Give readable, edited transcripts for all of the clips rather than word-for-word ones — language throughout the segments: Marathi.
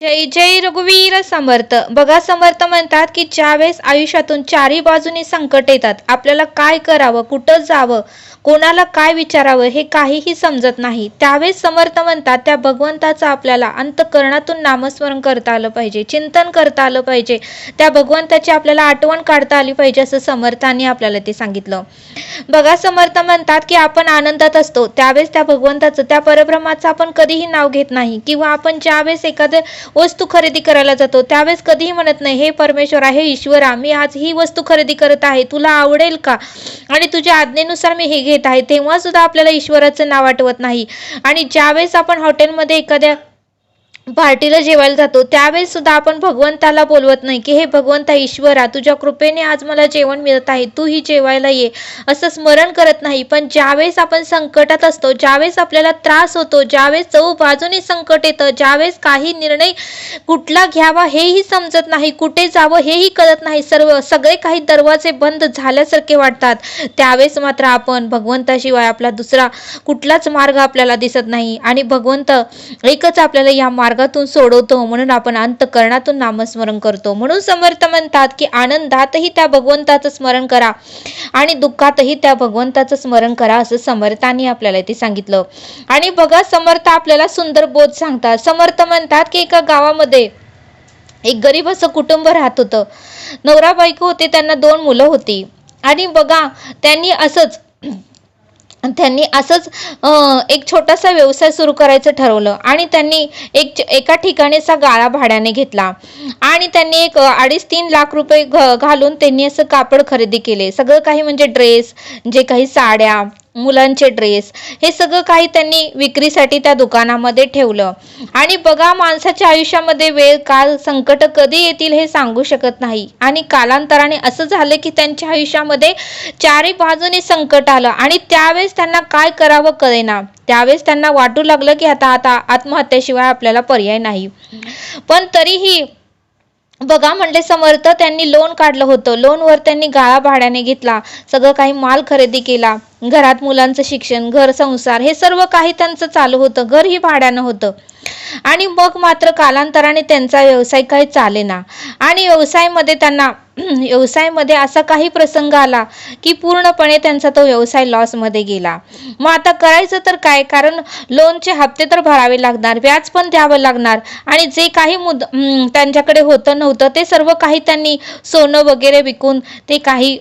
जय जय रघुवीर समर्थ. बघा, समर्थ म्हणतात की ज्यावेळेस आयुष्यातून चारी बाजूनी संकट येतात, आपल्याला काय करावं, कुठं जावं, कोणाला काय विचारावं हे काहीही समजत नाही, त्यावेळेस समर्थ म्हणतात त्या भगवंताचं आपल्याला अंतःकरणातून नामस्मरण करता आलं पाहिजे, चिंतन करता आलं पाहिजे, त्या भगवंताची आपल्याला आठवण काढता आली पाहिजे, असं समर्थांनी आपल्याला ते सांगितलं. बघा, समर्थ म्हणतात की आपण आनंदात असतो त्यावेळेस त्या भगवंताचं, त्या परब्रह्माचं आपण कधीही नाव घेत नाही, किंवा आपण ज्यावेळेस एखाद्या वस्तू खरेदी करायला जातो त्यावेळेस कधीही म्हणत नाही, हे परमेश्वरा, हे ईश्वरा, मी आज ही वस्तू खरेदी करत आहे, तुला आवडेल का आणि तुझ्या आज्ञेनुसार मी हे घेत आहे, तेव्हा सुद्धा आपल्याला ईश्वराचं नाव आठवत नाही. आणि ज्यावेळेस आपण हॉटेलमध्ये एखाद्या पार्टीला जेवायला जातो त्यावेळेस सुद्धा आपण भगवंताला बोलवत नाही की हे भगवंता ईश्वरा, तुझ्या कृपेने आज मला जेवण मिळत आहे, तू ही जेवायला ये, असं स्मरण करत नाही. पण ज्यावेळेस आपण संकटात असतो, ज्यावेळेस आपल्याला त्रास होतो, ज्यावेळेस चहूबाजूने संकट येतं, ज्यावेळेस काही निर्णय कुठला घ्यावा हेही समजत नाही, कुठे जावं हेही कळत नाही, सगळे काही दरवाजे बंद झाल्यासारखे वाटतात, त्यावेळेस मात्र आपण भगवंताशिवाय आपला दुसरा कुठलाच मार्ग आपल्याला दिसत नाही आणि भगवंत एकच आपल्याला या मार्गातून सोडवतो, म्हणून आपण अंतःकरणातून नामस्मरण करतो. म्हणून समर्थ म्हणतात की आनंदातही त्या भगवंताचं स्मरण करा आणि दुःखातही त्या भगवंताचं स्मरण करा, असं समर्थांनी आपल्याला इथे सांगितलं. आणि बघा, समर्थ आपल्याला सुंदर बोध सांगतात. समर्थ म्हणतात की एका गावामध्ये एक गरीब असं कुटुंब राहत होतं. नवरा बायको होते, त्यांना 2 मुलं होती. आणि बघा, त्यांनी असंच एक छोटासा व्यवसाय सुरू करायचं ठरवलं आणि त्यांनी एका ठिकाणी असा गाळा भाड्याने घेतला आणि त्यांनी एक 2.5-3 लाख रुपये घालून त्यांनी असं कापड खरेदी केले. सगळं काही म्हणजे ड्रेस, जे काही साड्या, मुलांचे ड्रेस, हे सगळं काही त्यांनी विक्रीसाठी त्या दुकानामध्ये ठेवलं. आणि बघा, माणसाच्या आयुष्यामध्ये वेळ, काळ, संकट कधी येतील हे सांगू शकत नाही. आणि कालांतराने असं झालं की त्यांच्या आयुष्यामध्ये चारी बाजूने संकट आलं आणि त्यावेळेस त्यांना काय करावं कळेना. त्यावेळेस त्यांना वाटू लागलं की आता आत्महत्येशिवाय आपल्याला पर्याय नाही. पण तरीही बघा, म्हणले समर्थ, त्यांनी लोन काढलं होतं, लोनवर त्यांनी गाळा भाड्याने घेतला, सगळं काही माल खरेदी केला, घरात मुलांचं शिक्षण, घर, संसार, हे सर्व काही त्यांचं चालू होतं, घर ही भाड्यानं होतं. आणि मग मात्र कालांतराने त्यांचा व्यवसाय काही चालेना आणि व्यवसायामध्ये असा काही प्रसंग आला की पूर्णपणे त्यांचा तो व्यवसाय लॉसमध्ये गेला. मग आता करायचं तर काय, कारण लोनचे हप्ते तर भरावे लागणार, व्याज पण द्यावं लागणार आणि जे काही त्यांच्याकडे होतं नव्हतं ते सर्व काही त्यांनी सोनं वगैरे विकून ते काही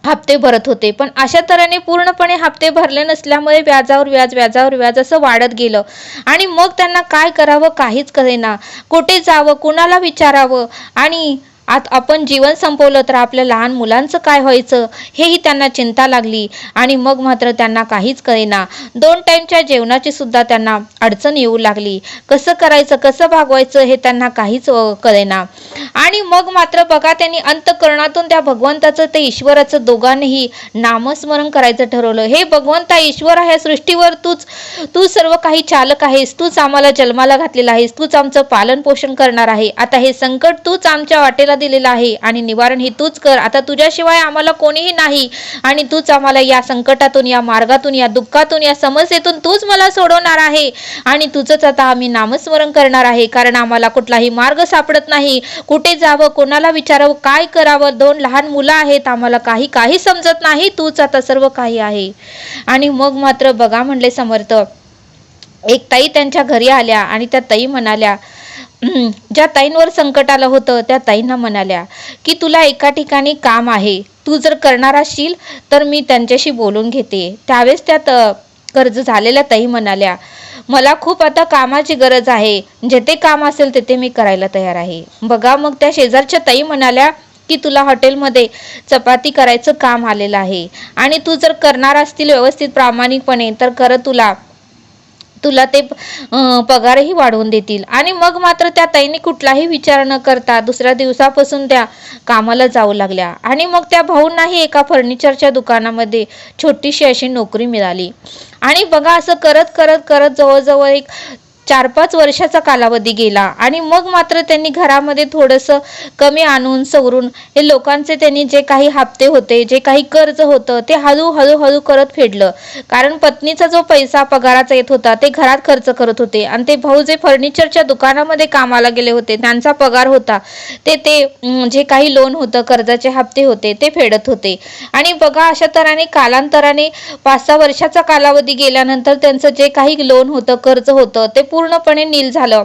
हप्ते भरत होते. पण अशा तऱ्हेने पूर्णपणे हप्ते भरले नसल्यामुळे व्याजावर व्याज असं वाढत गेलं आणि मग त्यांना काय करावं काहीच कळेना, कुठे जावं, कुणाला विचारावं आणि आपण जीवन संपवलं तर आपल्या लहान मुलांचं काय व्हायचं हेही त्यांना चिंता लागली. आणि मग मात्र त्यांना काहीच कळेना, 2 टाईमच्या जेवणाची सुद्धा त्यांना अडचण येऊ लागली, कसं करायचं, कसं भागवायचं हे त्यांना काहीच कळेना. आणि मग मात्र बघा, त्यांनी अंतःकरणातून त्या भगवंताचं, ते ईश्वराचं दोघांनीही नामस्मरण करायचं ठरवलं. हे भगवंता ईश्वर, ह्या सृष्टीवर तू सर्व काही चालक आहेस, तूच आम्हाला जन्माला घातलेला आहेस, तूच आमचं पालन पोषण करणार आहे, आता हे संकट तूच आमच्या वाटेला दिलेलं आहे आणि निवारण ही तूच कर, आता तुझ्याशिवाय आम्हाला कोणीही नाही आणि तूच आम्हाला या संकटातून, या मार्गातून, या दुःखातून, या समस्येतून तूच मला सोडवणार आहे आणि तुझंच आता आम्ही नामस्मरण करणार आहे, कारण आम्हाला कुठलाही मार्ग सापडत नाही, कुठे जावं, कोणाला विचारावं, काय करावं, 2 लहान मुलं आहेत, आम्हाला काही समजत नाही, तूच आता सर्व काही आहे. आणि मग मात्र बघा, म्हणले समर्थ, एक ताई त्यांच्या घरी आल्या आणि त्या ताई म्हणाल्या, ज्या ताईंवर संकट आलं होतं त्या ताईंना म्हणाल्या की तुला एका ठिकाणी काम आहे, तू जर करणार असशील तर मी त्यांच्याशी बोलून घेते. त्यावेळेस त्यात कर्ज झालेल्या ताई म्हणाल्या, मला खूप आता कामाची गरज आहे, जेथे काम असेल तेथे मी करायला तयार आहे. बघा, मग त्या शेजारच्या ताई म्हणाल्या की तुला हॉटेलमध्ये चपाती करायचं काम आलेलं आहे आणि तू जर करणार असतील व्यवस्थित प्रामाणिकपणे तर तुला ते पगारही वाढवून देतील. आणि मग मात्र त्या ताईने कुठलाही विचार न करता दुसऱ्या दिवसापासून त्या कामाला जाऊ लागल्या आणि मग त्या भाऊंनाही एका फर्निचरच्या दुकानामध्ये छोटीशी अशी नोकरी मिळाली. आणि बघा, असं करत जवळजवळ एक 4-5 वर्षाचा कालावधी गेला आणि मग मात्र त्यांनी घरामध्ये थोडंसं कमी आणून सवरून हे लोकांचे त्यांनी जे काही हप्ते होते, जे काही कर्ज होतं ते हळू करत फेडलं. कारण पत्नीचा जो पैसा पगाराचा येत होता ते घरात खर्च करत होते आणि ते भाऊ जे फर्निचरच्या दुकानामध्ये कामाला गेले होते त्यांचा पगार होता ते जे काही लोन होतं, कर्जाचे हप्ते होते ते फेडत होते. आणि बघा अशा तऱ्हेने कालांतराने 5-6 वर्षाचा कालावधी गेल्यानंतर त्यांचं जे काही लोन होतं, कर्ज होतं ते पूर्णपणे नील झालं.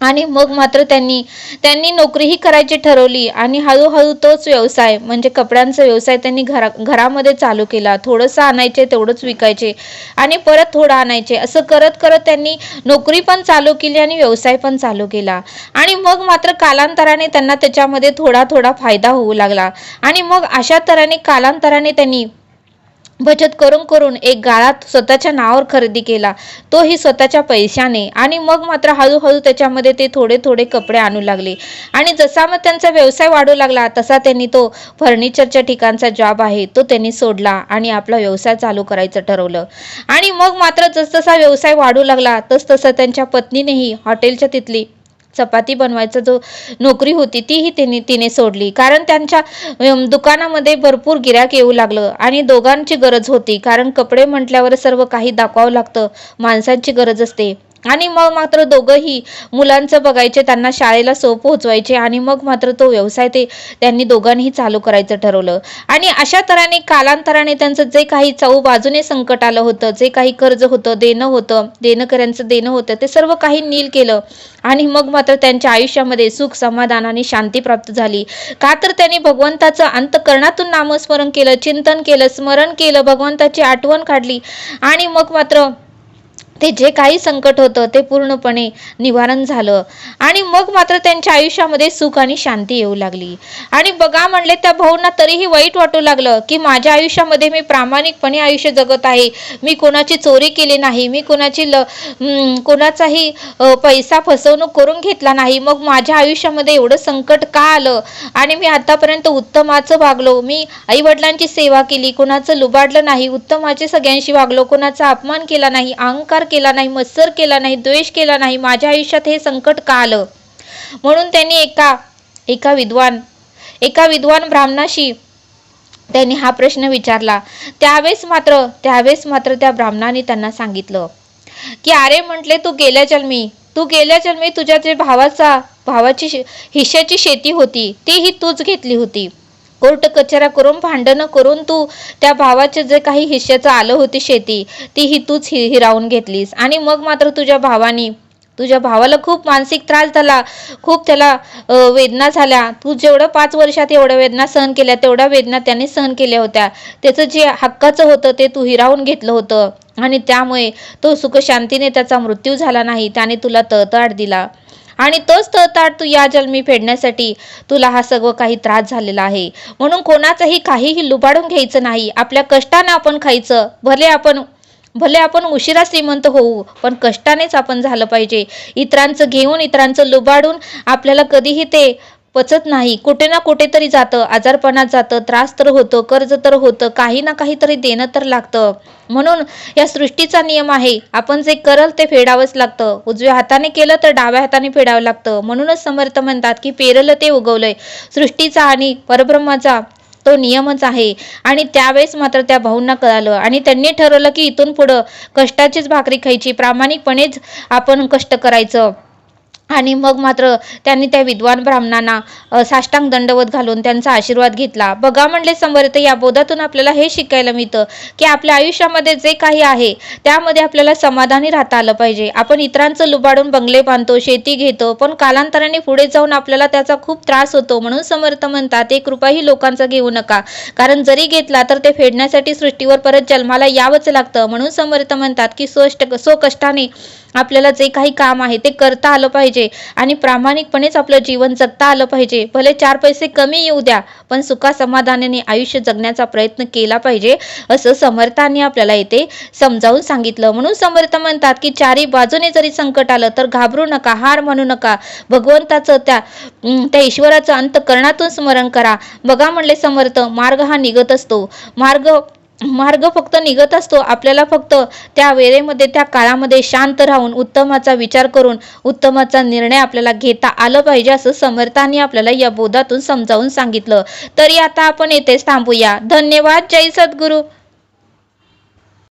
आणि मग मात्र त्यांनी नोकरीही करायची ठरवली आणि हळूहळू तोच व्यवसाय म्हणजे कपड्यांचा व्यवसाय त्यांनी घरामध्ये चालू केला. थोडंसं आणायचे तेवढंच विकायचे आणि परत थोडं आणायचे, असं करत करत त्यांनी नोकरी पण चालू केली आणि व्यवसाय पण चालू केला. आणि मग मात्र कालांतराने त्यांना त्याच्यामध्ये थोडा फायदा होऊ लागला. आणि मग अशा तऱ्हेने कालांतराने त्यांनी बचत करून करून एक गाळा स्वतःच्या नावावर खरेदी केला, तोही स्वतःच्या पैशाने. आणि मग मात्र हळूहळू त्याच्यामध्ये ते थोडे कपडे आणू लागले. आणि जसा मग त्यांचा व्यवसाय वाढू लागला तसा त्यांनी तो फर्निचरच्या ठिकाणचा जॉब आहे तो त्यांनी सोडला आणि आपला व्यवसाय चालू करायचं ठरवलं. आणि मग मात्र जसजसा व्यवसाय वाढू लागला तसतसं त्यांच्या पत्नीनेही हॉटेलच्या तिथली चपाती बनवायचा जो नोकरी होती तीही तिने सोडली. कारण त्यांच्या दुकानामध्ये भरपूर गिऱ्हाईक येऊ लागलं आणि दोघांची गरज होती. कारण कपडे म्हटल्यावर सर्व काही दाखवावं लागतं, माणसांची गरज असते. आणि मग मात्र दोघंही मुलांचं बघायचे, त्यांना शाळेला पोहोचवायचे आणि मग मात्र तो व्यवसाय त्यांनी दोघांनीही चालू करायचं ठरवलं. आणि अशा तऱ्हेने कालांतराने त्यांचं जे काही बाजूने संकट आलं होतं, जे काही कर्ज होतं, देणकऱ्यांचं देणं होतं ते सर्व काही नील केलं. आणि मग मात्र त्यांच्या आयुष्यामध्ये सुख, समाधान आणि शांती प्राप्त झाली. का तर त्यांनी भगवंताचं अंतःकरणातून नामस्मरण केलं, चिंतन केलं, स्मरण केलं, भगवंताची आठवण काढली. आणि मग मात्र ते जे काही संकट होतं ते पूर्णपणे निवारण झालं. आणि मग मात्र त्यांच्या आयुष्यामध्ये सुख आणि शांती येऊ लागली. आणि बघा म्हणले त्या भाऊंना तरीही वाईट वाटू लागलं की माझ्या आयुष्यामध्ये मी प्रामाणिकपणे आयुष्य जगत आहे, मी कोणाची चोरी केली नाही, मी कोणाचाही पैसा फसवणूक करून घेतला नाही, मग माझ्या आयुष्यामध्ये एवढं संकट का आलं? आणि मी आतापर्यंत उत्तमाचं वागलो, मी आई वडिलांची सेवा केली, कोणाचं लुबाडलं नाही, उत्तमाचे सगळ्यांशी वागलो, कोणाचा अपमान केला नाही, अहंकार केला नाही, मत्सर केला नाही, द्वेष केला नाही, माझ्या आयुष्यात हे संकट का आलं? म्हणून त्यांनी एका विद्वान ब्राह्मणाशी त्यांनी हा प्रश्न विचारला. त्यावेळेस मात्र त्या ब्राह्मणाने त्यांना सांगितलं की अरे म्हटले तू गेल्या जन्मी तुझ्या जे भावाची हिश्श्याची शेती होती तीही तूच घेतली होती. कोर्ट कचऱ्या करून भांडणं करून तू त्या भावाचे जे काही हिश्श्याचं आलं होती शेती तीही तूच हिरावून घेतलीस. आणि मग मात्र तुझ्या भावाला खूप मानसिक त्रास झाला, खूप त्याला वेदना झाल्या. तू जेवढं 5 वर्षात एवढ्या वेदना सहन केल्या तेवढ्या वेदना त्याने सहन केल्या होत्या. त्याचं जे हक्काचं होतं ते तू हिरावून घेतलं होतं आणि त्यामुळे तो सुखशांतीने त्याचा मृत्यू झाला नाही, त्याने तुला तळतळ दिला. आणि तोच तळतळ तू या जन्मी फेडण्यासाठी तुला हा सगळं काही त्रास झालेला आहे. म्हणून कोणाचंही काहीही लुबाडून घ्यायचं नाही, आपल्या कष्टाने आपण खायचं. भले आपण उशिरा श्रीमंत होऊ पण कष्टानेच आपण झालं पाहिजे. इतरांचं घेऊन, इतरांचं लुबाडून आपल्याला कधीही ते पचत नाही. कुठे ना कुठेतरी जातं, आजारपणात जातं, त्रास तर होतो, कर्ज तर होतं, काही ना काहीतरी देणं तर लागतं. म्हणून या सृष्टीचा नियम आहे, आपण जे करल ते फेडावंच लागतं. उजव्या हाताने केलं तर डाव्या हाताने फेडावं लागतं. म्हणूनच समर्थ म्हणतात की पेरलं ते उगवलंय. सृष्टीचा आणि परब्रह्माचा तो नियमच आहे. आणि त्यावेळेस मात्र त्या भाऊंना कळालं आणि त्यांनी ठरवलं की इथून पुढं कष्टाचीच भाकरी खायची, प्रामाणिकपणेच आपण कष्ट करायचं. आणि मग मात्र त्यांनी त्या विद्वान ब्राह्मणांना साष्टांग दंडवत घालून त्यांचा आशीर्वाद घेतला. बघा म्हणले समर्थ, या बोधातून आपल्याला हे शिकायला मिळतं की आपल्या आयुष्यामध्ये जे काही आहे त्यामध्ये आपल्याला समाधानी राहता आलं पाहिजे. आपण इतरांचं लुबाडून बंगले बांधतो, शेती घेतो, पण कालांतराने पुढे जाऊन आपल्याला त्याचा खूप त्रास होतो. म्हणून समर्थ म्हणतात 1 रुपयाही लोकांचा घेऊ नका, कारण जरी घेतला तर ते फेडण्यासाठी सृष्टीवर परत जन्माला यावंच लागतं. म्हणून समर्थ म्हणतात की स्वकष्टाने आपल्याला जे काही काम आहे ते करता आलं पाहिजे आणि प्रामाणिकपणेच आपलं जीवन जगता आलं पाहिजे. भले 4 पैसे कमी येऊ द्या पण सुखा समाधानाने आयुष्य जगण्याचा प्रयत्न केला पाहिजे, असं समर्थांनी आपल्याला इथे समजावून सांगितलं. म्हणून समर्थ म्हणतात की चारी बाजूने जरी संकट आलं तर घाबरू नका, हार मानू नका, भगवंताचं त्या ईश्वराचं अंतःकरणातून स्मरण करा. बघा म्हणले समर्थ, मार्ग हा निघत असतो, मार्ग मार्ग फक्त निघत असतो. आपल्याला फक्त त्या वेळेमध्ये त्या काळामध्ये शांत राहून उत्तमाचा विचार करून उत्तमाचा निर्णय आपल्याला घेता आलं पाहिजे, असं समर्थांनी आपल्याला या बोधातून समजावून सांगितलं. तरी आता आपण येथेच थांबूया. धन्यवाद. जय सद्गुरू.